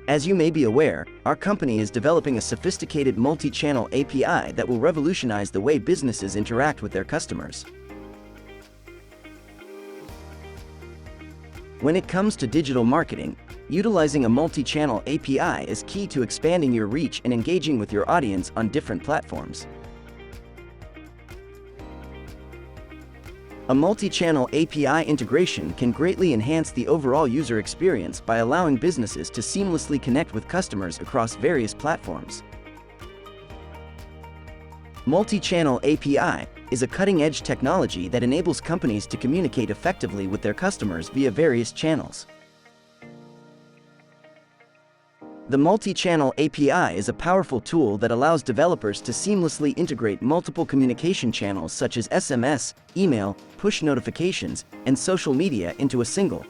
As you may be aware, our company is developing a sophisticated multi-channel API that will revolutionize the way businesses interact with their customers. When it comes to digital marketing, utilizing a multi-channel API is key to expanding your reach and engaging with your audience on different platforms. A multi-channel API integration can greatly enhance the overall user experience by allowing businesses to seamlessly connect with customers across various platforms. Multi-channel API is a cutting-edge technology that enables companies to communicate effectively with their customers via various channels. The multi-channel API is a powerful tool that allows developers to seamlessly integrate multiple communication channels such as SMS, email, push notifications, and social media into a single.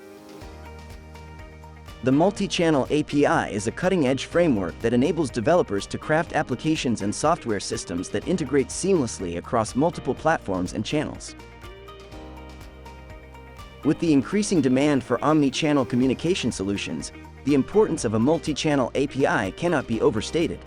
The multi-channel API is a cutting-edge framework that enables developers to craft applications and software systems that integrate seamlessly across multiple platforms and channels. With the increasing demand for omni-channel communication solutions, the importance of a multi-channel API cannot be overstated.